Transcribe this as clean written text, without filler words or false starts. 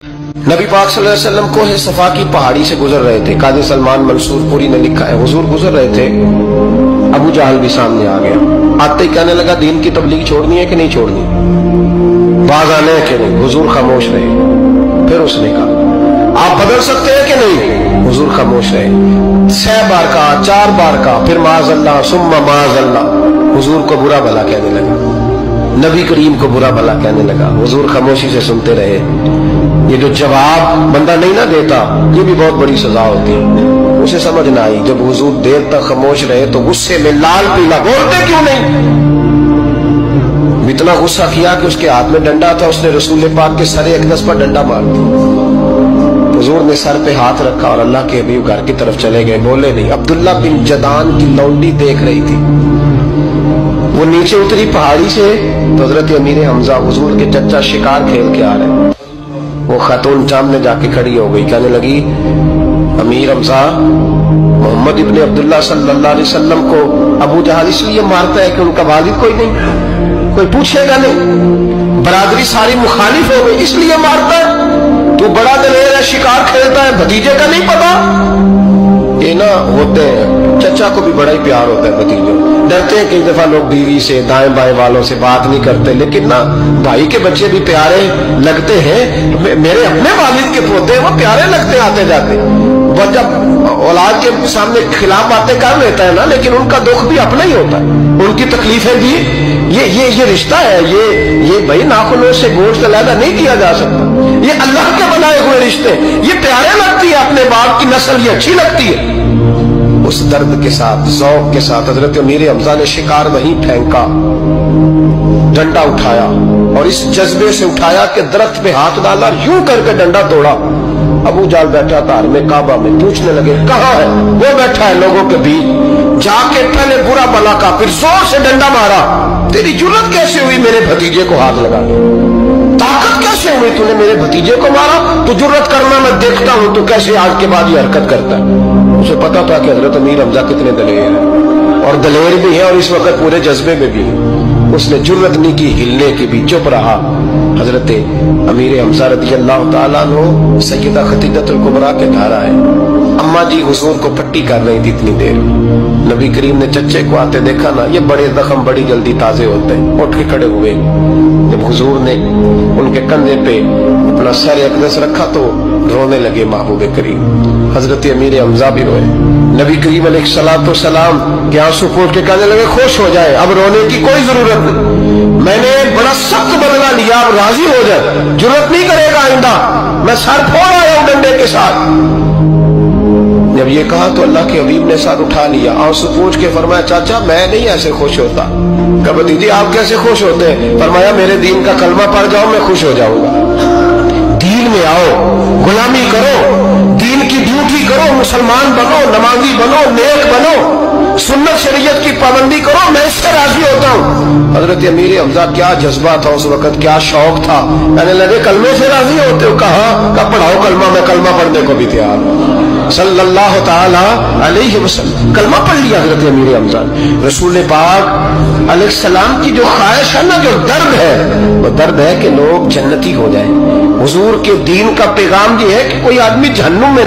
नबी पाक सल्लल्लाहु अलैहि वसल्लम को है सफा की पहाड़ी से गुजर रहे थे। काजी सलमान मंसूर पुरी ने लिखा है, हुजूर गुजर रहे थे, अबू जहल भी सामने आ गया। आते ही कहने लगा, दीन की तबलीग छोड़नी है कि नहीं छोड़नी, बाज आने है कि नहीं। हुजूर खामोश रहे। फिर उसने कहा, आप बदल सकते हैं कि नहीं। हुजूर खामोश रहे। 6 बार कहा, 4 बार कहा, फिर माज़अल्लाह सुम्मा माज़अल्लाह। हुजूर को बुरा भला कहने लगा, नबी करीम को बुरा भला कहने लगा। हुजूर खामोशी से सुनते रहे। ये जो जवाब बंदा नहीं ना देता, ये भी बहुत बड़ी सजा होती है। उसे समझ ना आई, जब हुजूर देर तक खामोश रहे तो गुस्से में लाल पीला, बोलते क्यों नहीं। इतना गुस्सा किया कि उसके हाथ में डंडा था, उसने रसूल पाक के सरे अक़दस पर डंडा मार दिया। हुजूर ने सर पे हाथ रखा और अल्लाह के हबीब घर की तरफ चले गए, बोले नहीं। अब्दुल्ला बिन जदान की लौंडी देख रही थी, वो नीचे उतरी पहाड़ी से तो हजरत अमीर हमजा हुजूर के चचा शिकार खेल के आ रहे। वो खातून सामने जाके खड़ी हो गई, कहने लगी, अमीर हमजा, मोहम्मद इब्ने अब्दुल्ला सल्लल्लाहु अलैहि वसल्लम को अबू जहल इसलिए मारता है कि उनका वालिद कोई नहीं, कोई पूछेगा नहीं, बरादरी सारी मुखालिफ हो गई इसलिए मारता है। तू बड़ा दलेर है, शिकार खेलता है, भतीजे का नहीं पता। ये ना होते हैं, चचा को भी बड़ा ही प्यार होता है भतीजों। डरते हैं कई दफा लोग बीवी से, दाएं बाएं वालों से बात नहीं करते, लेकिन ना भाई के बच्चे भी प्यारे लगते हैं। मेरे अपने वालिद के पोते वो प्यारे लगते आते जाते। वो जब औलाद के सामने खिलाफ बातें कर लेता है ना, लेकिन उनका दुख भी अपना ही होता है, उनकी तकलीफें भी। ये रिश्ता है, ये भाई नाखूनों से गोश्त अलग नहीं किया जा सकता। ये अल्लाह के बनाए हुए रिश्ते, ये प्यारे लगती है, अपने बाप की नस्ल ये अच्छी लगती है। उस दर्द के साथ, ज़ौक़ के साथ हजरत अमीर हमजा ने शिकार वहीं फेंका, डंडा उठाया और इस जज्बे से उठाया कि दरख्त पे हाथ डाला, यूं करके डंडा तोड़ा। अबू जाल बैठा था में काबा में, पूछने लगे कहाँ है। वो बैठा है लोगों के बीच। जाके पहले बुरा भला का, फिर जोर से डंडा मारा। तेरी जुर्रत कैसे हुई मेरे भतीजे को हाथ लगा, ताकत कैसे हुई तूने मेरे भतीजे को मारा। तू जुर्रत करना मैं देखता हूं, तू कैसे आज के बाद ये हरकत करता है। उसे पता था कि हजरत अमीर हमजा कितने दलेर हैं, और दलेर भी है और इस वक्त पूरे जज्बे में भी है। उसने जुर्रत नहीं की हिलने की भी, चुप रहा। हजरत अमीर हमजा रज़ियल्लाहु ताला अन्हु सैयदा खदीजतुल कुबरा के घर आए। अम्मा जी हुजूर को पट्टी कर रही थी इतनी देर। नबी करीम ने चच्चे को आते देखा ना, ये बड़े जख्म बड़ी जल्दी ताजे होते हैं। उठ के खड़े हुए। जब हुजूर ने उनके कंधे पे अपना सर अक़दस रखा तो रोने लगे महबूब करीम। हजरत अमीर हमजा भी रोए। नबी करीम अलैहिस्सलाम के आंसू पोंछ के कहने लगे, खुश हो जाए, अब रोने की कोई जरूरत नहीं। मैंने बड़ा सख्त बदला लिया, अब राजी हो जाए, जरूरत नहीं करेगा आइंदा। मैं सर फोड़ आया हूं डंडे के साथ। जब ये कहा तो अल्लाह के हबीब ने सर उठा लिया, आंसू पोंछ के फरमाया, चाचा मैं नहीं ऐसे खुश होता। कहा भतीजी आप कैसे खुश होते हैं। फरमाया, मेरे दीन का कलमा पढ़ जाओ, मैं खुश हो जाऊंगा। दीन में आओ, गुलामी करो, दीन की ड्यूटी करो, मुसलमान बनो, नमाजी बनो, नेक बनो, सुन्नत शरीयत की पाबंदी करो, मैं इससे राजी होता हूँ। हजरत अमीर हमजा क्या जज्बा था उस वक्त, क्या शौक था। कहने लगे कलमे से राजी होते हो। कहा पढ़ाओ कलमा, मैं कलमा पढ़ने को भी तैयार हूँ। सल्लल्लाहु ताला अलैहि वसल्लम कलमा पढ़ लिया हजरत अमीर हमजा। रसूल पाक अलैहिस्सलाम की जो ख्वाहिश है ना, जो दर्द है, वो दर्द है कि लोग जन्नती हो जाए। हुजूर के दीन का पैगाम ये है कि कोई आदमी जहन्नुम में